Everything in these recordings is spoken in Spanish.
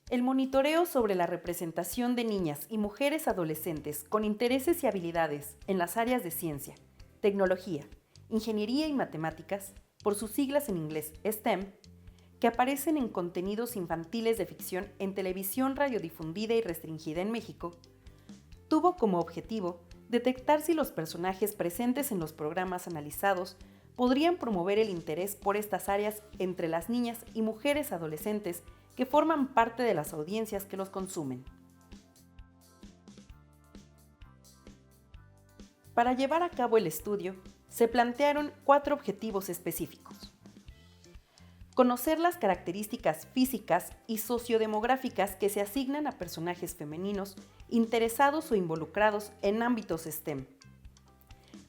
El monitoreo sobre la representación de niñas y mujeres adolescentes con intereses y habilidades en las áreas de ciencia, tecnología, ingeniería y matemáticas, por sus siglas en inglés STEM, que aparecen en contenidos infantiles de ficción en televisión radiodifundida y restringida en México, tuvo como objetivo detectar si los personajes presentes en los programas analizados podrían promover el interés por estas áreas entre las niñas y mujeres adolescentes que forman parte de las audiencias que los consumen. Para llevar a cabo el estudio, se plantearon 4 objetivos específicos. Conocer las características físicas y sociodemográficas que se asignan a personajes femeninos interesados o involucrados en ámbitos STEM.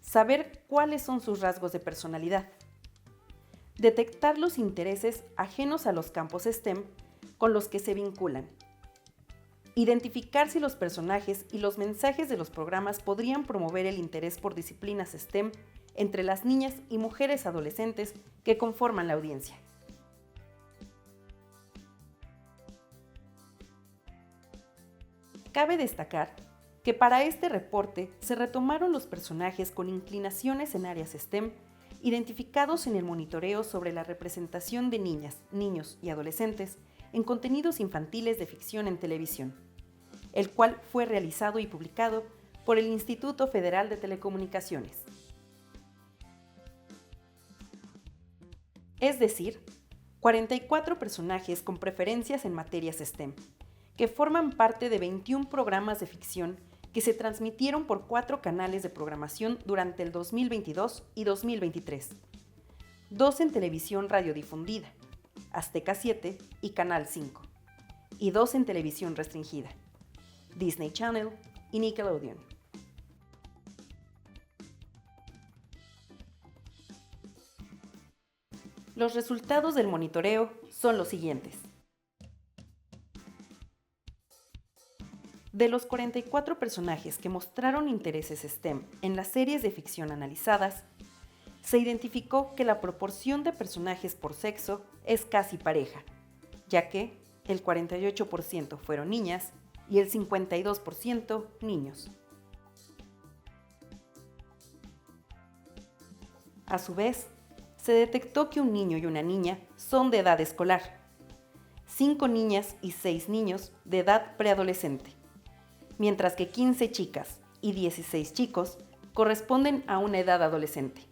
Saber cuáles son sus rasgos de personalidad. Detectar los intereses ajenos a los campos STEM con los que se vinculan. Identificar si los personajes y los mensajes de los programas podrían promover el interés por disciplinas STEM entre las niñas y mujeres adolescentes que conforman la audiencia. Cabe destacar que para este reporte se retomaron los personajes con inclinaciones en áreas STEM identificados en el monitoreo sobre la representación de niñas, niños y adolescentes en contenidos infantiles de ficción en televisión, el cual fue realizado y publicado por el Instituto Federal de Telecomunicaciones. Es decir, 44 personajes con preferencias en materias STEM, que forman parte de 21 programas de ficción que se transmitieron por 4 canales de programación durante el 2022 y 2023, 2 en televisión radiodifundida, Azteca 7 y Canal 5, y 2 en televisión restringida, Disney Channel y Nickelodeon. Los resultados del monitoreo son los siguientes. De los 44 personajes que mostraron intereses STEM en las series de ficción analizadas, se identificó que la proporción de personajes por sexo es casi pareja, ya que el 48% fueron niñas y el 52% niños. A su vez, se detectó que un niño y una niña son de edad escolar, 5 niñas y 6 niños de edad preadolescente, mientras que 15 chicas y 16 chicos corresponden a una edad adolescente.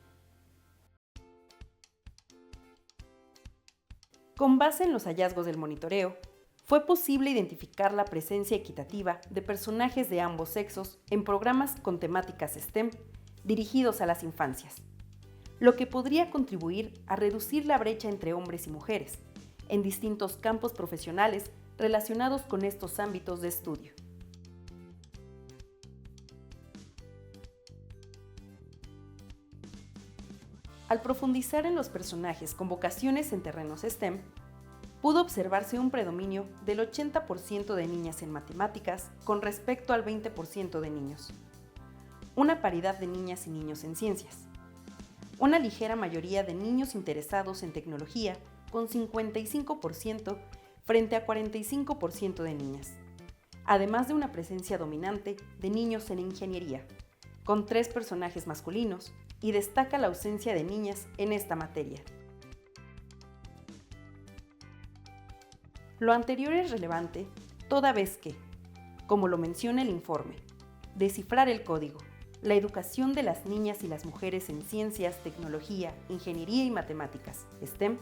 Con base en los hallazgos del monitoreo, fue posible identificar la presencia equitativa de personajes de ambos sexos en programas con temáticas STEM dirigidos a las infancias, lo que podría contribuir a reducir la brecha entre hombres y mujeres en distintos campos profesionales relacionados con estos ámbitos de estudio. Al profundizar en los personajes con vocaciones en terrenos STEM, pudo observarse un predominio del 80% de niñas en matemáticas con respecto al 20% de niños, una paridad de niñas y niños en ciencias, una ligera mayoría de niños interesados en tecnología con 55% frente a 45% de niñas, además de una presencia dominante de niños en ingeniería, con 3 personajes masculinos, y destaca la ausencia de niñas en esta materia. Lo anterior es relevante toda vez que, como lo menciona el informe, descifrar el código, la educación de las niñas y las mujeres en ciencias, tecnología, ingeniería y matemáticas, STEM,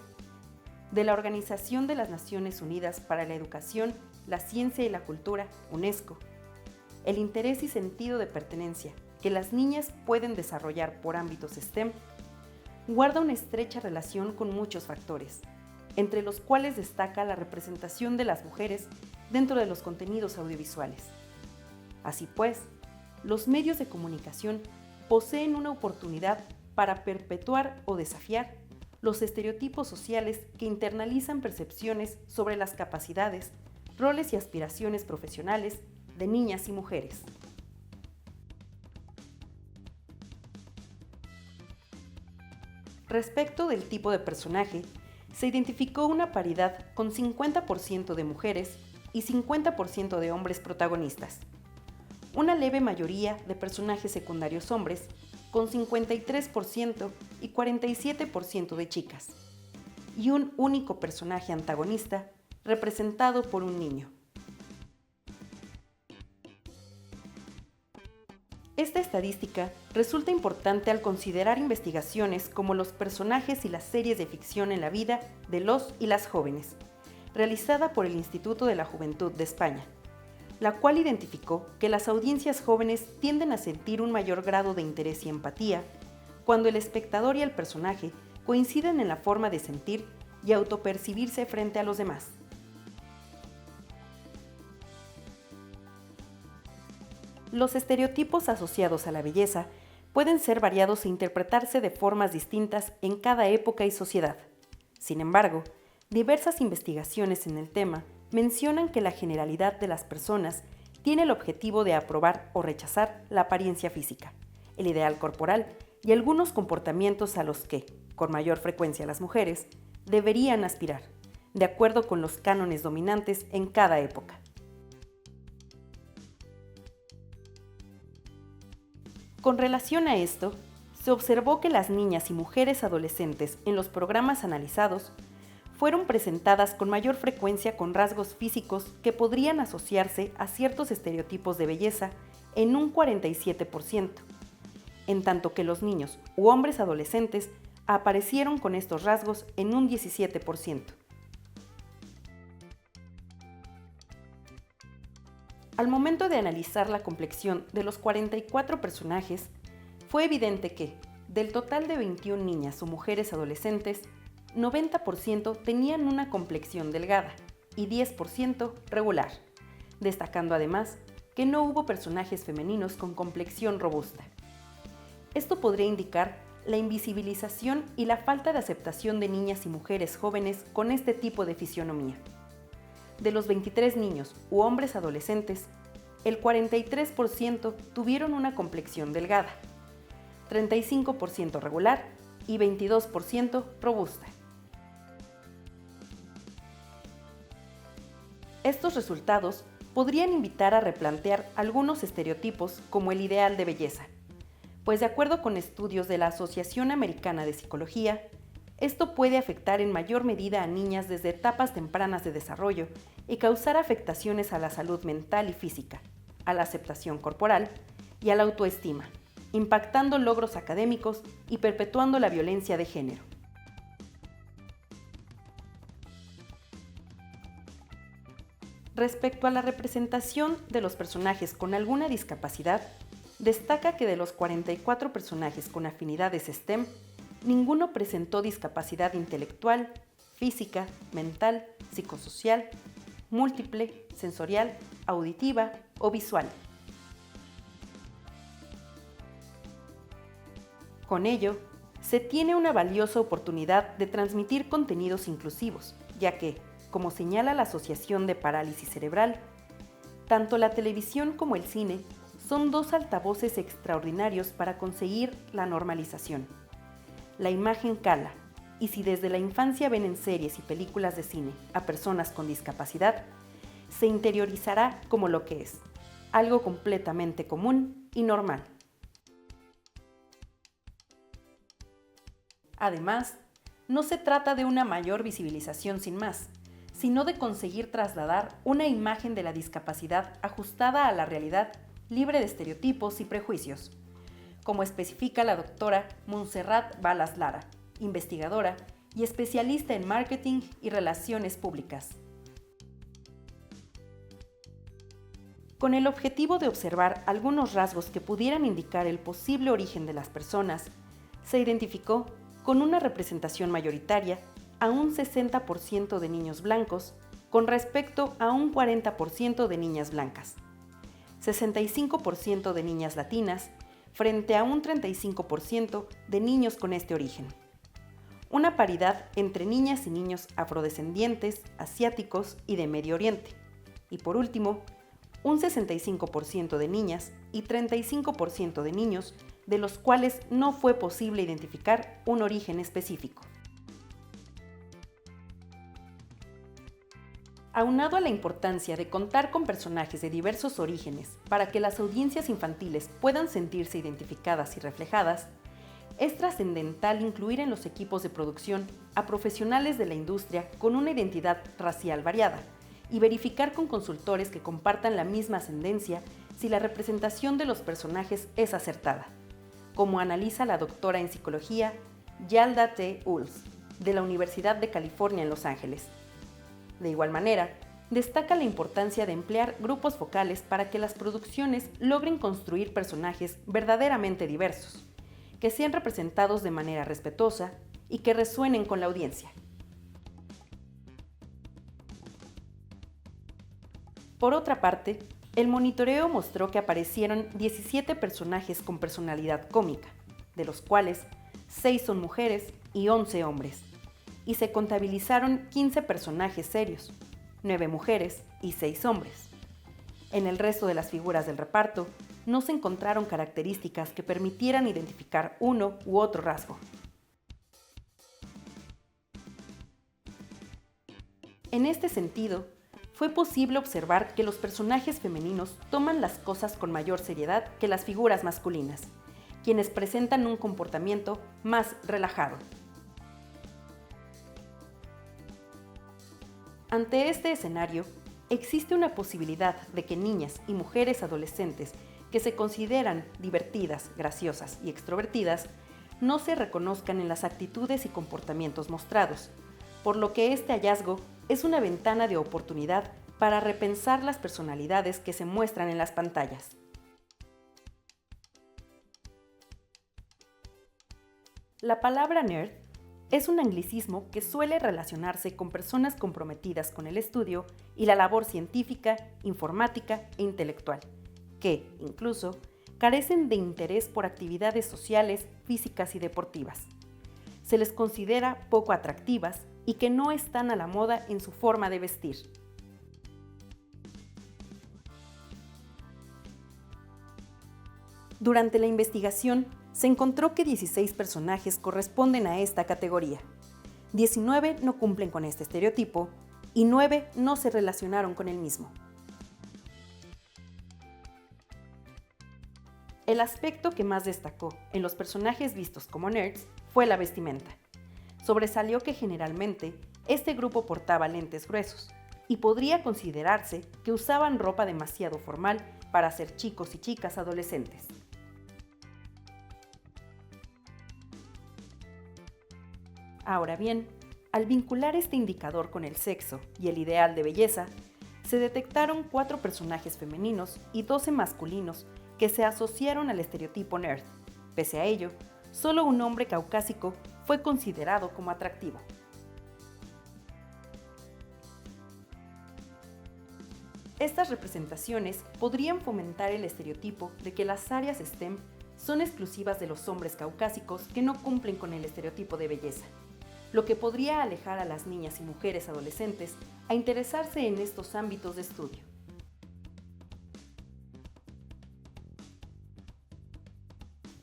de la Organización de las Naciones Unidas para la Educación, la Ciencia y la Cultura, UNESCO, el interés y sentido de pertenencia que las niñas pueden desarrollar por ámbitos STEM, guarda una estrecha relación con muchos factores, entre los cuales destaca la representación de las mujeres dentro de los contenidos audiovisuales. Así pues, los medios de comunicación poseen una oportunidad para perpetuar o desafiar los estereotipos sociales que internalizan percepciones sobre las capacidades, roles y aspiraciones profesionales de niñas y mujeres. Respecto del tipo de personaje, se identificó una paridad con 50% de mujeres y 50% de hombres protagonistas. Una leve mayoría de personajes secundarios hombres, con 53% y 47% de chicas. Y un único personaje antagonista, representado por un niño. Esta estadística resulta importante al considerar investigaciones como los personajes y las series de ficción en la vida de los y las jóvenes, realizada por el Instituto de la Juventud de España, la cual identificó que las audiencias jóvenes tienden a sentir un mayor grado de interés y empatía cuando el espectador y el personaje coinciden en la forma de sentir y autopercibirse frente a los demás. Los estereotipos asociados a la belleza pueden ser variados e interpretarse de formas distintas en cada época y sociedad. Sin embargo, diversas investigaciones en el tema mencionan que la generalidad de las personas tiene el objetivo de aprobar o rechazar la apariencia física, el ideal corporal y algunos comportamientos a los que, con mayor frecuencia las mujeres, deberían aspirar, de acuerdo con los cánones dominantes en cada época. Con relación a esto, se observó que las niñas y mujeres adolescentes en los programas analizados fueron presentadas con mayor frecuencia con rasgos físicos que podrían asociarse a ciertos estereotipos de belleza en un 47%, en tanto que los niños u hombres adolescentes aparecieron con estos rasgos en un 17%. Al momento de analizar la complexión de los 44 personajes, fue evidente que, del total de 21 niñas o mujeres adolescentes, 90% tenían una complexión delgada y 10% regular, destacando además que no hubo personajes femeninos con complexión robusta. Esto podría indicar la invisibilización y la falta de aceptación de niñas y mujeres jóvenes con este tipo de fisionomía. De los 23 niños u hombres adolescentes, el 43% tuvieron una complexión delgada, 35% regular y 22% robusta. Estos resultados podrían invitar a replantear algunos estereotipos como el ideal de belleza, pues de acuerdo con estudios de la Asociación Americana de Psicología, esto puede afectar en mayor medida a niñas desde etapas tempranas de desarrollo y causar afectaciones a la salud mental y física, a la aceptación corporal y a la autoestima, impactando logros académicos y perpetuando la violencia de género. Respecto a la representación de los personajes con alguna discapacidad, destaca que de los 44 personajes con afinidades STEM, ninguno presentó discapacidad intelectual, física, mental, psicosocial, múltiple, sensorial, auditiva o visual. Con ello, se tiene una valiosa oportunidad de transmitir contenidos inclusivos, ya que, como señala la Asociación de Parálisis Cerebral, tanto la televisión como el cine son dos altavoces extraordinarios para conseguir la normalización. La imagen cala, y si desde la infancia ven en series y películas de cine a personas con discapacidad, se interiorizará como lo que es, algo completamente común y normal. Además, no se trata de una mayor visibilización sin más, sino de conseguir trasladar una imagen de la discapacidad ajustada a la realidad, libre de estereotipos y prejuicios, como especifica la doctora Montserrat Balas Lara, investigadora y especialista en marketing y relaciones públicas. Con el objetivo de observar algunos rasgos que pudieran indicar el posible origen de las personas, se identificó con una representación mayoritaria a un 60% de niños blancos con respecto a un 40% de niñas blancas, 65% de niñas latinas frente a un 35% de niños con este origen. Una paridad entre niñas y niños afrodescendientes, asiáticos y de Medio Oriente. Y por último, un 65% de niñas y 35% de niños, de los cuales no fue posible identificar un origen específico. Aunado a la importancia de contar con personajes de diversos orígenes para que las audiencias infantiles puedan sentirse identificadas y reflejadas, es trascendental incluir en los equipos de producción a profesionales de la industria con una identidad racial variada y verificar con consultores que compartan la misma ascendencia si la representación de los personajes es acertada, como analiza la doctora en psicología Yalda T. Ulls, de la Universidad de California en Los Ángeles. De igual manera, destaca la importancia de emplear grupos focales para que las producciones logren construir personajes verdaderamente diversos, que sean representados de manera respetuosa y que resuenen con la audiencia. Por otra parte, el monitoreo mostró que aparecieron 17 personajes con personalidad cómica, de los cuales 6 son mujeres y 11 hombres, y se contabilizaron 15 personajes serios, 9 mujeres y 6 hombres. En el resto de las figuras del reparto, no se encontraron características que permitieran identificar uno u otro rasgo. En este sentido, fue posible observar que los personajes femeninos toman las cosas con mayor seriedad que las figuras masculinas, quienes presentan un comportamiento más relajado. Ante este escenario, existe una posibilidad de que niñas y mujeres adolescentes que se consideran divertidas, graciosas y extrovertidas no se reconozcan en las actitudes y comportamientos mostrados, por lo que este hallazgo es una ventana de oportunidad para repensar las personalidades que se muestran en las pantallas. La palabra nerd es un anglicismo que suele relacionarse con personas comprometidas con el estudio y la labor científica, informática e intelectual, que, incluso, carecen de interés por actividades sociales, físicas y deportivas. Se les considera poco atractivas y que no están a la moda en su forma de vestir. Durante la investigación, se encontró que 16 personajes corresponden a esta categoría. 19 no cumplen con este estereotipo y 9 no se relacionaron con el mismo. El aspecto que más destacó en los personajes vistos como nerds fue la vestimenta. Sobresalió que generalmente este grupo portaba lentes gruesos y podría considerarse que usaban ropa demasiado formal para ser chicos y chicas adolescentes. Ahora bien, al vincular este indicador con el sexo y el ideal de belleza, se detectaron 4 personajes femeninos y 12 masculinos que se asociaron al estereotipo nerd. Pese a ello, solo un hombre caucásico fue considerado como atractivo. Estas representaciones podrían fomentar el estereotipo de que las áreas STEM son exclusivas de los hombres caucásicos que no cumplen con el estereotipo de belleza, lo que podría alejar a las niñas y mujeres adolescentes a interesarse en estos ámbitos de estudio.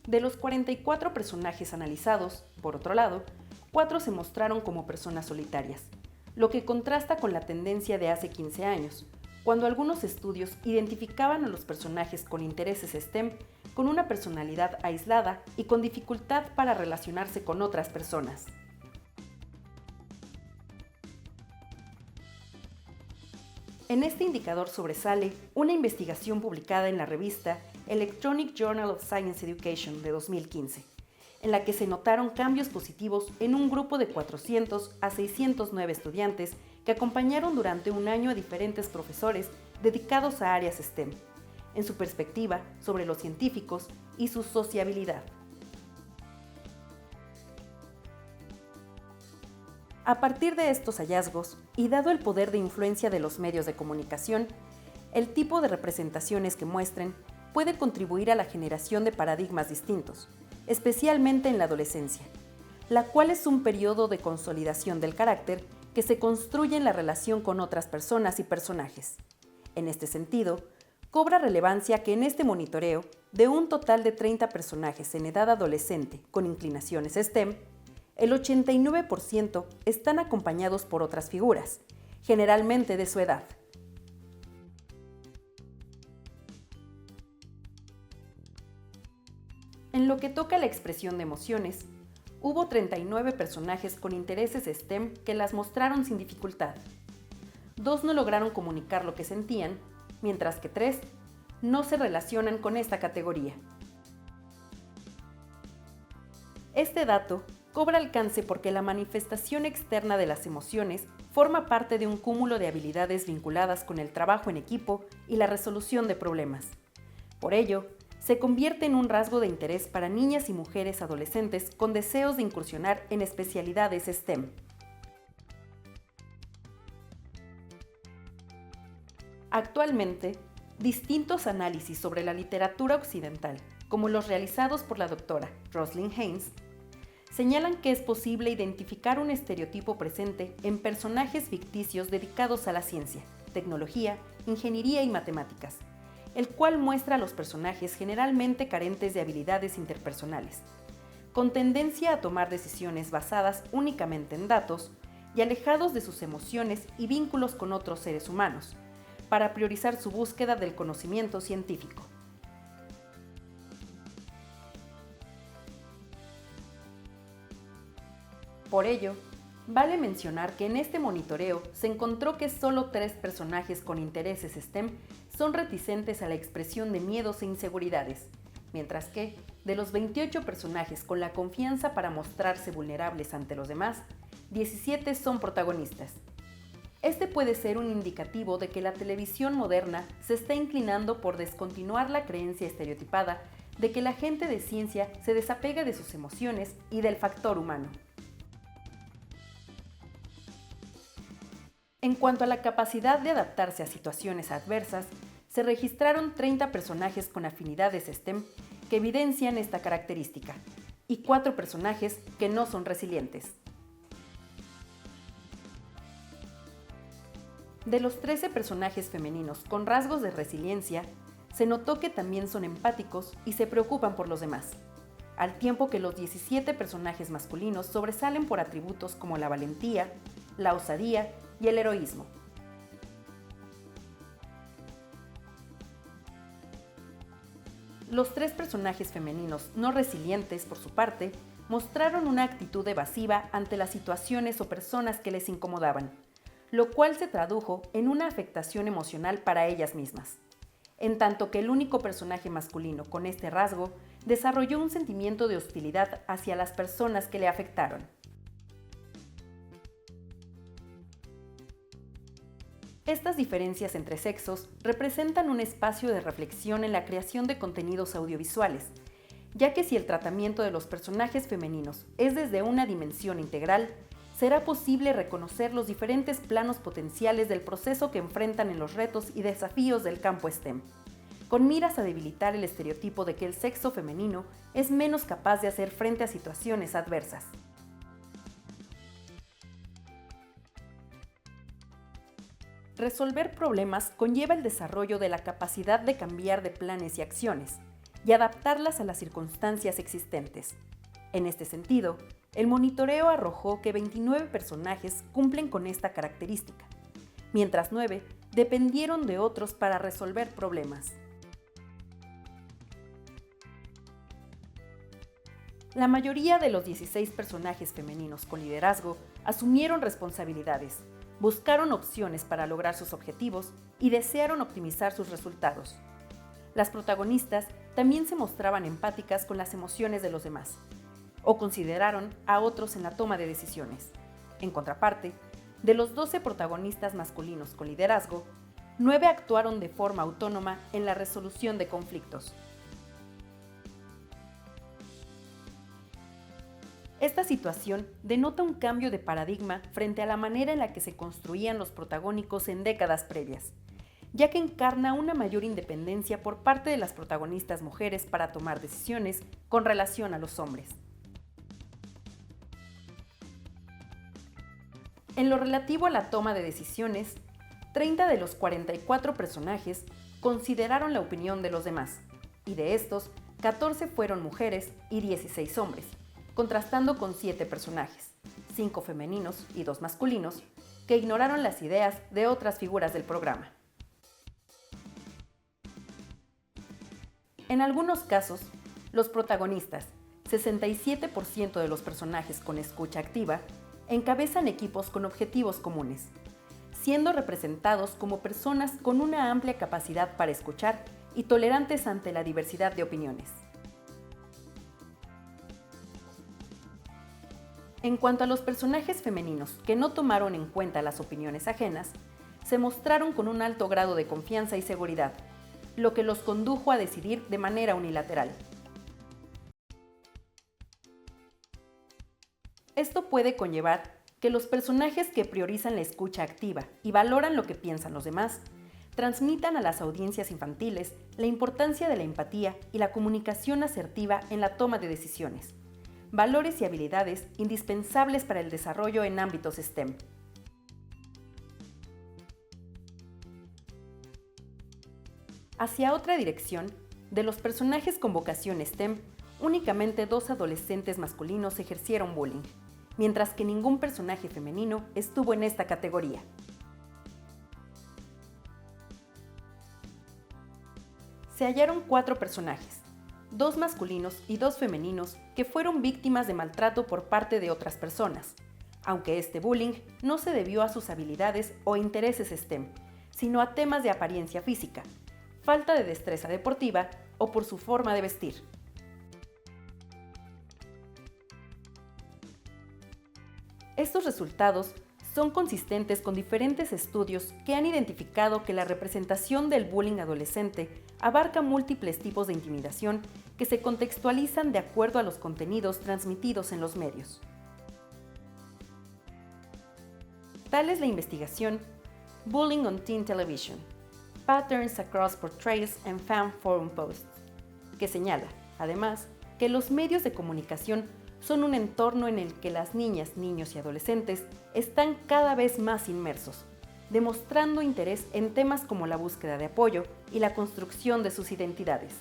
De los 44 personajes analizados, por otro lado, 4 se mostraron como personas solitarias, lo que contrasta con la tendencia de hace 15 años, cuando algunos estudios identificaban a los personajes con intereses STEM con una personalidad aislada y con dificultad para relacionarse con otras personas. En este indicador sobresale una investigación publicada en la revista Electronic Journal of Science Education de 2015, en la que se notaron cambios positivos en un grupo de 400 a 609 estudiantes que acompañaron durante un año a diferentes profesores dedicados a áreas STEM, en su perspectiva sobre los científicos y su sociabilidad. A partir de estos hallazgos, y dado el poder de influencia de los medios de comunicación, el tipo de representaciones que muestren puede contribuir a la generación de paradigmas distintos, especialmente en la adolescencia, la cual es un periodo de consolidación del carácter que se construye en la relación con otras personas y personajes. En este sentido, cobra relevancia que en este monitoreo, de un total de 30 personajes en edad adolescente con inclinaciones STEM, el 89% están acompañados por otras figuras, generalmente de su edad. En lo que toca a la expresión de emociones, hubo 39 personajes con intereses STEM que las mostraron sin dificultad. 2 no lograron comunicar lo que sentían, mientras que 3 no se relacionan con esta categoría. Este dato cobra alcance porque la manifestación externa de las emociones forma parte de un cúmulo de habilidades vinculadas con el trabajo en equipo y la resolución de problemas. Por ello, se convierte en un rasgo de interés para niñas y mujeres adolescentes con deseos de incursionar en especialidades STEM. Actualmente, distintos análisis sobre la literatura occidental, como los realizados por la doctora Roslyn Haynes, señalan que es posible identificar un estereotipo presente en personajes ficticios dedicados a la ciencia, tecnología, ingeniería y matemáticas, el cual muestra a los personajes generalmente carentes de habilidades interpersonales, con tendencia a tomar decisiones basadas únicamente en datos y alejados de sus emociones y vínculos con otros seres humanos, para priorizar su búsqueda del conocimiento científico. Por ello, vale mencionar que en este monitoreo se encontró que solo 3 personajes con intereses STEM son reticentes a la expresión de miedos e inseguridades, mientras que, de los 28 personajes con la confianza para mostrarse vulnerables ante los demás, 17 son protagonistas. Este puede ser un indicativo de que la televisión moderna se está inclinando por descontinuar la creencia estereotipada de que la gente de ciencia se desapega de sus emociones y del factor humano. En cuanto a la capacidad de adaptarse a situaciones adversas, se registraron 30 personajes con afinidades STEM que evidencian esta característica y 4 personajes que no son resilientes. De los 13 personajes femeninos con rasgos de resiliencia, se notó que también son empáticos y se preocupan por los demás, al tiempo que los 17 personajes masculinos sobresalen por atributos como la valentía, la osadía y el heroísmo. Los 3 personajes femeninos no resilientes, por su parte, mostraron una actitud evasiva ante las situaciones o personas que les incomodaban, lo cual se tradujo en una afectación emocional para ellas mismas, en tanto que el único personaje masculino con este rasgo desarrolló un sentimiento de hostilidad hacia las personas que le afectaron. Estas diferencias entre sexos representan un espacio de reflexión en la creación de contenidos audiovisuales, ya que si el tratamiento de los personajes femeninos es desde una dimensión integral, será posible reconocer los diferentes planos potenciales del proceso que enfrentan en los retos y desafíos del campo STEM, con miras a debilitar el estereotipo de que el sexo femenino es menos capaz de hacer frente a situaciones adversas. Resolver problemas conlleva el desarrollo de la capacidad de cambiar de planes y acciones y adaptarlas a las circunstancias existentes. En este sentido, el monitoreo arrojó que 29 personajes cumplen con esta característica, mientras 9 dependieron de otros para resolver problemas. La mayoría de los 16 personajes femeninos con liderazgo asumieron responsabilidades, buscaron opciones para lograr sus objetivos y desearon optimizar sus resultados. Las protagonistas también se mostraban empáticas con las emociones de los demás, o consideraron a otros en la toma de decisiones. En contraparte, de los 12 protagonistas masculinos con liderazgo, 9 actuaron de forma autónoma en la resolución de conflictos. Esta situación denota un cambio de paradigma frente a la manera en la que se construían los protagónicos en décadas previas, ya que encarna una mayor independencia por parte de las protagonistas mujeres para tomar decisiones con relación a los hombres. En lo relativo a la toma de decisiones, 30 de los 44 personajes consideraron la opinión de los demás, y de estos, 14 fueron mujeres y 16 hombres, contrastando con 7 personajes, 5 femeninos y 2 masculinos, que ignoraron las ideas de otras figuras del programa. En algunos casos, los protagonistas, 67% de los personajes con escucha activa, encabezan equipos con objetivos comunes, siendo representados como personas con una amplia capacidad para escuchar y tolerantes ante la diversidad de opiniones. En cuanto a los personajes femeninos que no tomaron en cuenta las opiniones ajenas, se mostraron con un alto grado de confianza y seguridad, lo que los condujo a decidir de manera unilateral. Esto puede conllevar que los personajes que priorizan la escucha activa y valoran lo que piensan los demás, transmitan a las audiencias infantiles la importancia de la empatía y la comunicación asertiva en la toma de decisiones, valores y habilidades indispensables para el desarrollo en ámbitos STEM. Hacia otra dirección, de los personajes con vocación STEM, únicamente 2 adolescentes masculinos ejercieron bullying, mientras que ningún personaje femenino estuvo en esta categoría. Se hallaron 4 personajes, 2 masculinos y 2 femeninos, que fueron víctimas de maltrato por parte de otras personas, aunque este bullying no se debió a sus habilidades o intereses STEM, sino a temas de apariencia física, falta de destreza deportiva o por su forma de vestir. Estos resultados son consistentes con diferentes estudios que han identificado que la representación del bullying adolescente abarca múltiples tipos de intimidación que se contextualizan de acuerdo a los contenidos transmitidos en los medios. Tal es la investigación Bullying on Teen Television, Patterns Across Portrayals and Fan Forum Posts, que señala, además, que los medios de comunicación son un entorno en el que las niñas, niños y adolescentes están cada vez más inmersos, demostrando interés en temas como la búsqueda de apoyo y la construcción de sus identidades.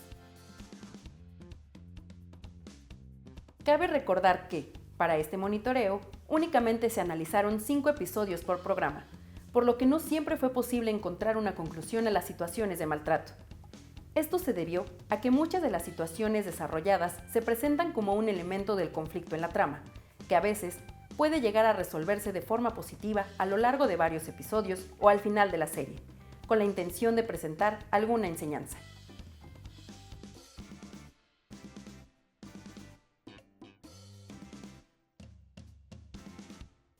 Cabe recordar que, para este monitoreo, únicamente se analizaron 5 episodios por programa, por lo que no siempre fue posible encontrar una conclusión a las situaciones de maltrato. Esto se debió a que muchas de las situaciones desarrolladas se presentan como un elemento del conflicto en la trama, que a veces puede llegar a resolverse de forma positiva a lo largo de varios episodios o al final de la serie, con la intención de presentar alguna enseñanza.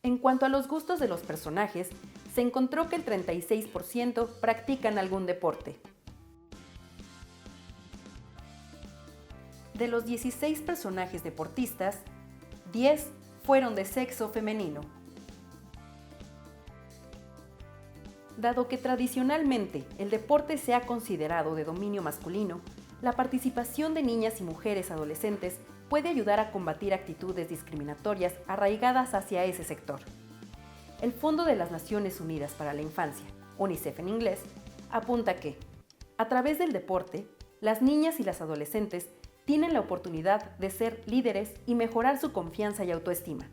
En cuanto a los gustos de los personajes, se encontró que el 36% practican algún deporte. De los 16 personajes deportistas, 10 fueron de sexo femenino. Dado que tradicionalmente el deporte se ha considerado de dominio masculino, la participación de niñas y mujeres adolescentes puede ayudar a combatir actitudes discriminatorias arraigadas hacia ese sector. El Fondo de las Naciones Unidas para la Infancia, UNICEF en inglés, apunta que, a través del deporte, las niñas y las adolescentes tienen la oportunidad de ser líderes y mejorar su confianza y autoestima,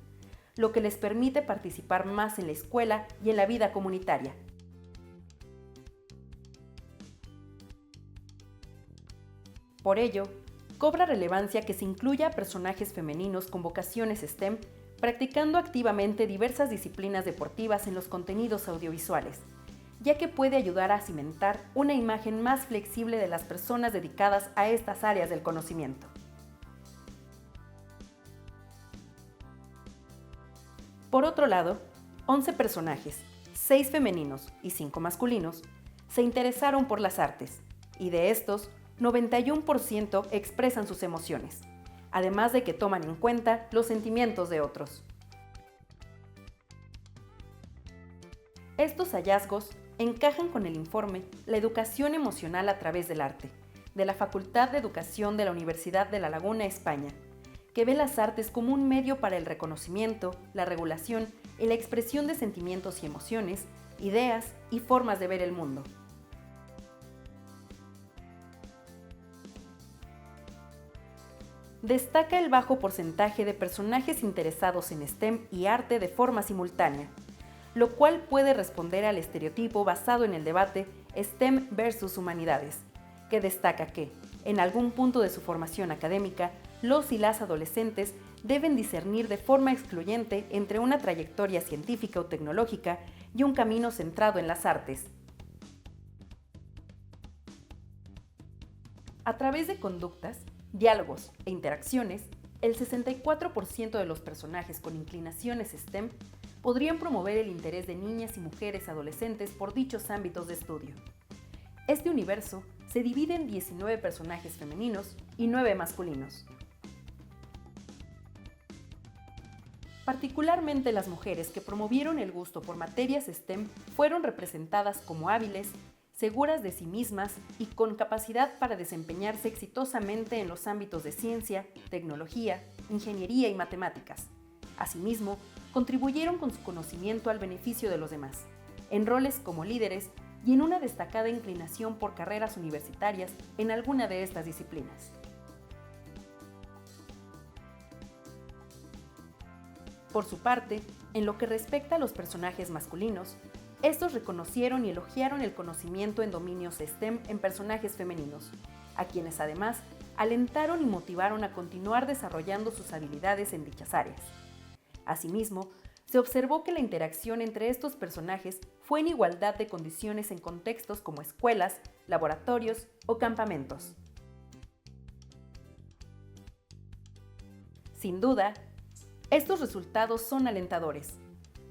lo que les permite participar más en la escuela y en la vida comunitaria. Por ello, cobra relevancia que se incluya a personajes femeninos con vocaciones STEM practicando activamente diversas disciplinas deportivas en los contenidos audiovisuales, ya que puede ayudar a cimentar una imagen más flexible de las personas dedicadas a estas áreas del conocimiento. Por otro lado, 11 personajes, 6 femeninos y 5 masculinos, se interesaron por las artes, y de estos, 91% expresan sus emociones, además de que toman en cuenta los sentimientos de otros. Estos hallazgos encajan con el informe La educación emocional a través del arte, de la Facultad de Educación de la Universidad de La Laguna, España, que ve las artes como un medio para el reconocimiento, la regulación y la expresión de sentimientos y emociones, ideas y formas de ver el mundo. Destaca el bajo porcentaje de personajes interesados en STEM y arte de forma simultánea, lo cual puede responder al estereotipo basado en el debate STEM versus humanidades, que destaca que, en algún punto de su formación académica, los y las adolescentes deben discernir de forma excluyente entre una trayectoria científica o tecnológica y un camino centrado en las artes. A través de conductas, diálogos e interacciones, el 64% de los personajes con inclinaciones STEM podrían promover el interés de niñas y mujeres adolescentes por dichos ámbitos de estudio. Este universo se divide en 19 personajes femeninos y 9 masculinos. Particularmente las mujeres que promovieron el gusto por materias STEM fueron representadas como hábiles, seguras de sí mismas y con capacidad para desempeñarse exitosamente en los ámbitos de ciencia, tecnología, ingeniería y matemáticas. Asimismo, contribuyeron con su conocimiento al beneficio de los demás, en roles como líderes y en una destacada inclinación por carreras universitarias en alguna de estas disciplinas. Por su parte, en lo que respecta a los personajes masculinos, estos reconocieron y elogiaron el conocimiento en dominios STEM en personajes femeninos, a quienes además alentaron y motivaron a continuar desarrollando sus habilidades en dichas áreas. Asimismo, se observó que la interacción entre estos personajes fue en igualdad de condiciones en contextos como escuelas, laboratorios o campamentos. Sin duda, estos resultados son alentadores,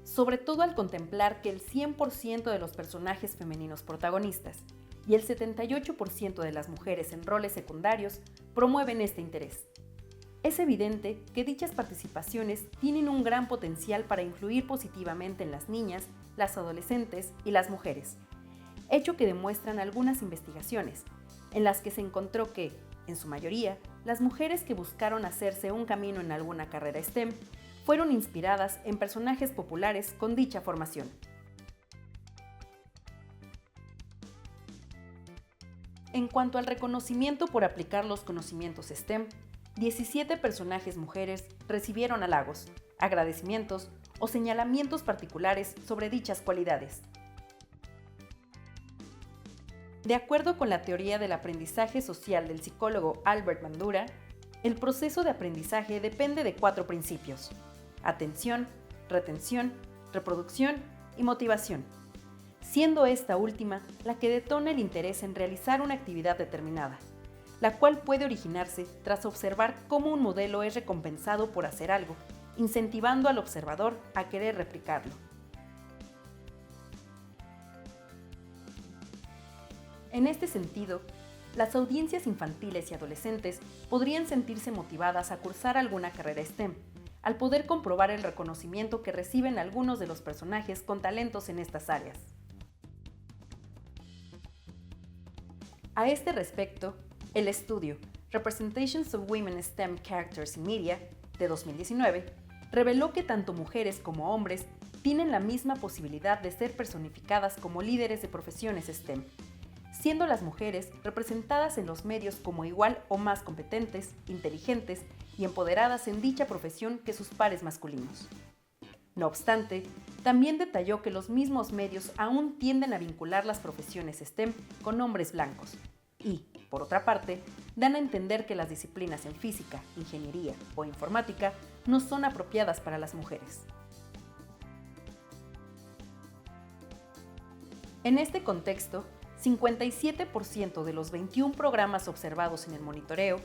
sobre todo al contemplar que el 100% de los personajes femeninos protagonistas y el 78% de las mujeres en roles secundarios promueven este interés. Es evidente que dichas participaciones tienen un gran potencial para influir positivamente en las niñas, las adolescentes y las mujeres, hecho que demuestran algunas investigaciones, en las que se encontró que, en su mayoría, las mujeres que buscaron hacerse un camino en alguna carrera STEM fueron inspiradas en personajes populares con dicha formación. En cuanto al reconocimiento por aplicar los conocimientos STEM, 17 personajes mujeres recibieron halagos, agradecimientos o señalamientos particulares sobre dichas cualidades. De acuerdo con la teoría del aprendizaje social del psicólogo Albert Bandura, el proceso de aprendizaje depende de 4 principios: atención, retención, reproducción y motivación, siendo esta última la que detona el interés en realizar una actividad determinada, la cual puede originarse tras observar cómo un modelo es recompensado por hacer algo, incentivando al observador a querer replicarlo. En este sentido, las audiencias infantiles y adolescentes podrían sentirse motivadas a cursar alguna carrera STEM, al poder comprobar el reconocimiento que reciben algunos de los personajes con talentos en estas áreas. A este respecto, el estudio Representations of Women STEM Characters in Media, de 2019, reveló que tanto mujeres como hombres tienen la misma posibilidad de ser personificadas como líderes de profesiones STEM, siendo las mujeres representadas en los medios como igual o más competentes, inteligentes y empoderadas en dicha profesión que sus pares masculinos. No obstante, también detalló que los mismos medios aún tienden a vincular las profesiones STEM con hombres blancos y, por otra parte, dan a entender que las disciplinas en física, ingeniería o informática no son apropiadas para las mujeres. En este contexto, 57% de los 21 programas observados en el monitoreo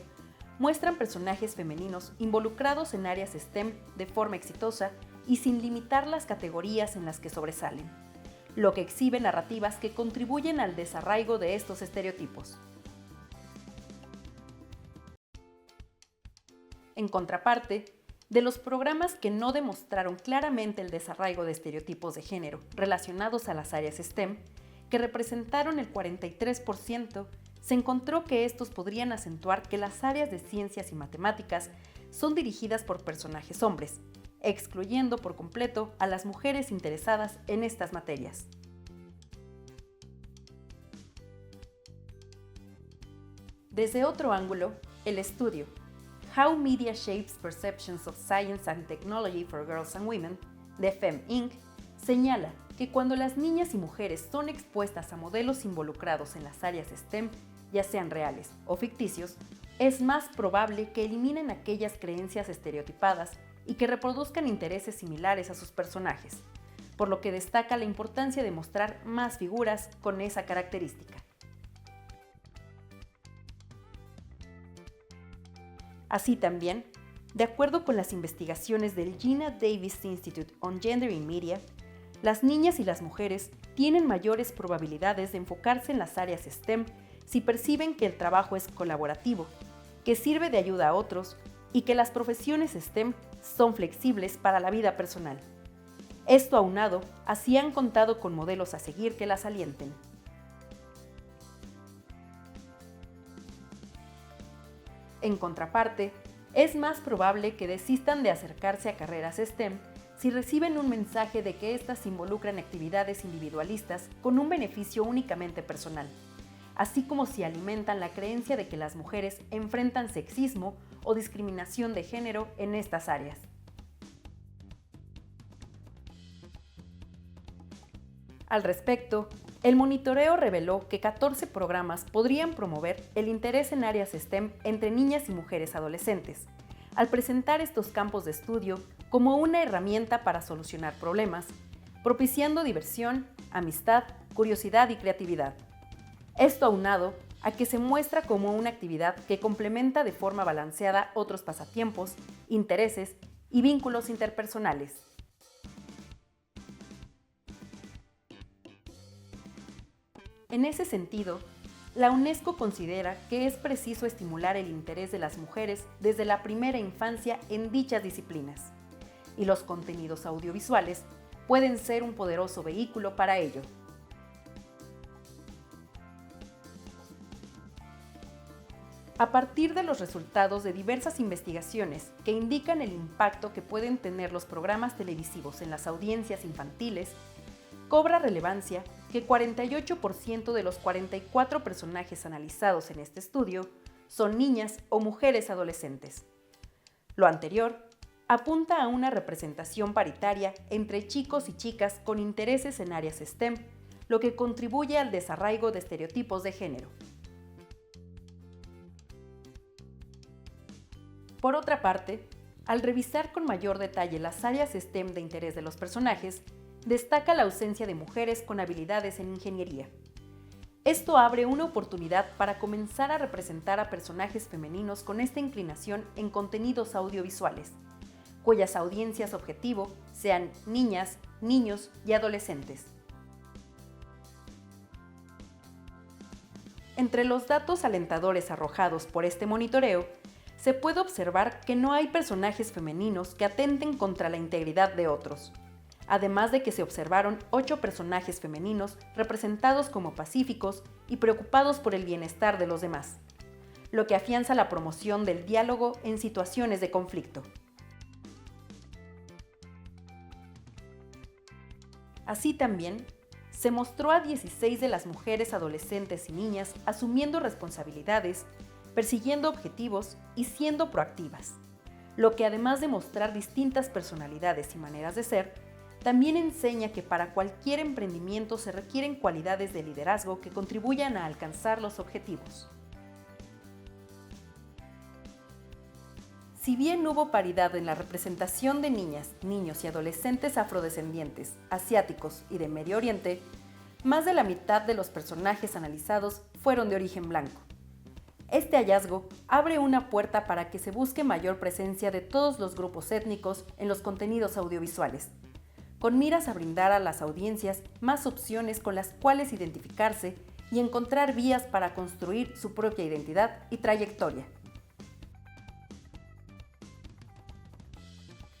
muestran personajes femeninos involucrados en áreas STEM de forma exitosa y sin limitar las categorías en las que sobresalen, lo que exhibe narrativas que contribuyen al desarraigo de estos estereotipos. En contraparte, de los programas que no demostraron claramente el desarraigo de estereotipos de género relacionados a las áreas STEM, que representaron el 43%, se encontró que estos podrían acentuar que las áreas de ciencias y matemáticas son dirigidas por personajes hombres, excluyendo por completo a las mujeres interesadas en estas materias. Desde otro ángulo, el estudio How Media Shapes Perceptions of Science and Technology for Girls and Women, de FEM Inc., señala que cuando las niñas y mujeres son expuestas a modelos involucrados en las áreas STEM, ya sean reales o ficticios, es más probable que eliminen aquellas creencias estereotipadas y que reproduzcan intereses similares a sus personajes, por lo que destaca la importancia de mostrar más figuras con esa característica. Así también, de acuerdo con las investigaciones del Geena Davis Institute on Gender in Media, las niñas y las mujeres tienen mayores probabilidades de enfocarse en las áreas STEM si perciben que el trabajo es colaborativo, que sirve de ayuda a otros y que las profesiones STEM son flexibles para la vida personal. Esto aunado, así han contado con modelos a seguir que las alienten. En contraparte, es más probable que desistan de acercarse a carreras STEM si reciben un mensaje de que éstas involucran actividades individualistas con un beneficio únicamente personal, así como si alimentan la creencia de que las mujeres enfrentan sexismo o discriminación de género en estas áreas. Al respecto, el monitoreo reveló que 14 programas podrían promover el interés en áreas STEM entre niñas y mujeres adolescentes, al presentar estos campos de estudio como una herramienta para solucionar problemas, propiciando diversión, amistad, curiosidad y creatividad. Esto aunado a que se muestra como una actividad que complementa de forma balanceada otros pasatiempos, intereses y vínculos interpersonales. En ese sentido, la UNESCO considera que es preciso estimular el interés de las mujeres desde la primera infancia en dichas disciplinas, y los contenidos audiovisuales pueden ser un poderoso vehículo para ello. A partir de los resultados de diversas investigaciones que indican el impacto que pueden tener los programas televisivos en las audiencias infantiles, cobra relevancia que 48% de los 44 personajes analizados en este estudio son niñas o mujeres adolescentes. Lo anterior apunta a una representación paritaria entre chicos y chicas con intereses en áreas STEM, lo que contribuye al desarraigo de estereotipos de género. Por otra parte, al revisar con mayor detalle las áreas STEM de interés de los personajes, destaca la ausencia de mujeres con habilidades en ingeniería. Esto abre una oportunidad para comenzar a representar a personajes femeninos con esta inclinación en contenidos audiovisuales, cuyas audiencias objetivo sean niñas, niños y adolescentes. Entre los datos alentadores arrojados por este monitoreo, se puede observar que no hay personajes femeninos que atenten contra la integridad de otros, además de que se observaron 8 personajes femeninos representados como pacíficos y preocupados por el bienestar de los demás, lo que afianza la promoción del diálogo en situaciones de conflicto. Así también, se mostró a 16 de las mujeres adolescentes y niñas asumiendo responsabilidades, persiguiendo objetivos y siendo proactivas, lo que además de mostrar distintas personalidades y maneras de ser, también enseña que para cualquier emprendimiento se requieren cualidades de liderazgo que contribuyan a alcanzar los objetivos. Si bien hubo paridad en la representación de niñas, niños y adolescentes afrodescendientes, asiáticos y de Medio Oriente, más de la mitad de los personajes analizados fueron de origen blanco. Este hallazgo abre una puerta para que se busque mayor presencia de todos los grupos étnicos en los contenidos audiovisuales, con miras a brindar a las audiencias más opciones con las cuales identificarse y encontrar vías para construir su propia identidad y trayectoria.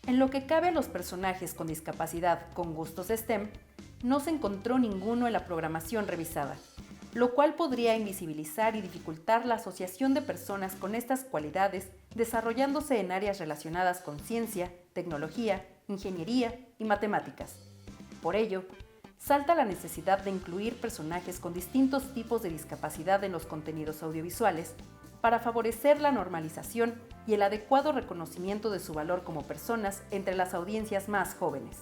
En lo que cabe a los personajes con discapacidad con gustos STEM, no se encontró ninguno en la programación revisada, lo cual podría invisibilizar y dificultar la asociación de personas con estas cualidades desarrollándose en áreas relacionadas con ciencia, tecnología, ingeniería y matemáticas. Por ello, salta la necesidad de incluir personajes con distintos tipos de discapacidad en los contenidos audiovisuales para favorecer la normalización y el adecuado reconocimiento de su valor como personas entre las audiencias más jóvenes.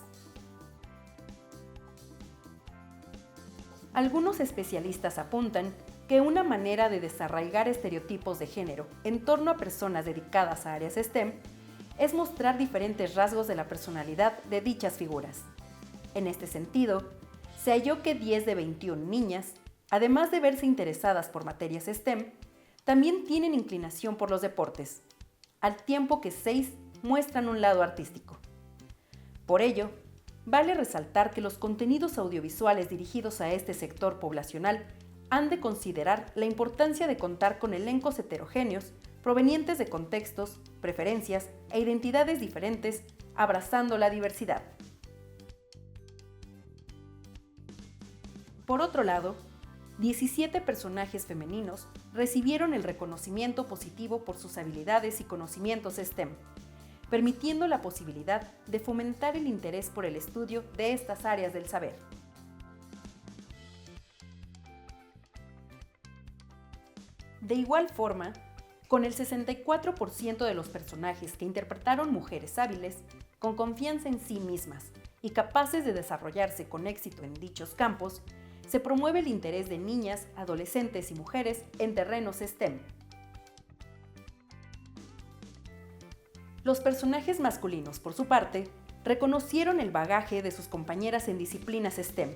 Algunos especialistas apuntan que una manera de desarraigar estereotipos de género en torno a personas dedicadas a áreas STEM es mostrar diferentes rasgos de la personalidad de dichas figuras. En este sentido, se halló que 10 de 21 niñas, además de verse interesadas por materias STEM, también tienen inclinación por los deportes, al tiempo que 6 muestran un lado artístico. Por ello, vale resaltar que los contenidos audiovisuales dirigidos a este sector poblacional han de considerar la importancia de contar con elencos heterogéneos provenientes de contextos, preferencias e identidades diferentes, abrazando la diversidad. Por otro lado, 17 personajes femeninos recibieron el reconocimiento positivo por sus habilidades y conocimientos STEM, permitiendo la posibilidad de fomentar el interés por el estudio de estas áreas del saber. De igual forma, con el 64% de los personajes que interpretaron mujeres hábiles, con confianza en sí mismas y capaces de desarrollarse con éxito en dichos campos, se promueve el interés de niñas, adolescentes y mujeres en terrenos STEM. Los personajes masculinos, por su parte, reconocieron el bagaje de sus compañeras en disciplinas STEM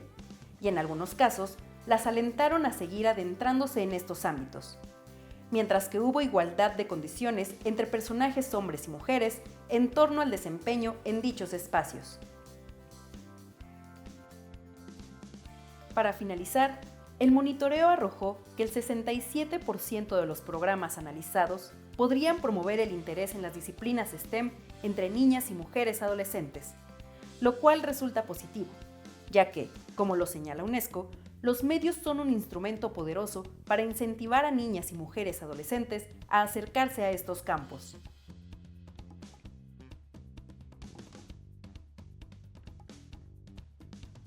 y en algunos casos las alentaron a seguir adentrándose en estos ámbitos, mientras que hubo igualdad de condiciones entre personajes hombres y mujeres en torno al desempeño en dichos espacios. Para finalizar, el monitoreo arrojó que el 67% de los programas analizados podrían promover el interés en las disciplinas STEM entre niñas y mujeres adolescentes, lo cual resulta positivo, ya que, como lo señala UNESCO, los medios son un instrumento poderoso para incentivar a niñas y mujeres adolescentes a acercarse a estos campos.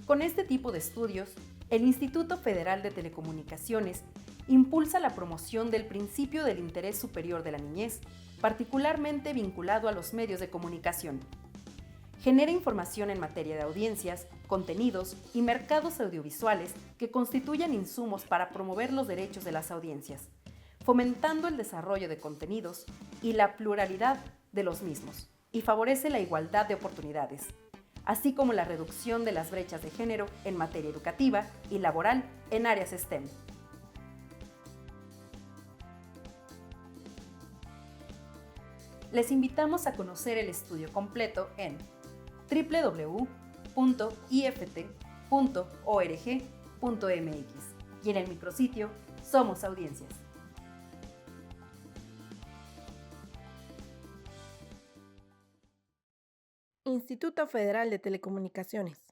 Con este tipo de estudios, el Instituto Federal de Telecomunicaciones impulsa la promoción del principio del interés superior de la niñez, particularmente vinculado a los medios de comunicación. Genera información en materia de audiencias, contenidos y mercados audiovisuales que constituyan insumos para promover los derechos de las audiencias, fomentando el desarrollo de contenidos y la pluralidad de los mismos, y favorece la igualdad de oportunidades, así como la reducción de las brechas de género en materia educativa y laboral en áreas STEM. Les invitamos a conocer el estudio completo en www.ift.org.mx y en el micrositio Somos Audiencias. Instituto Federal de Telecomunicaciones.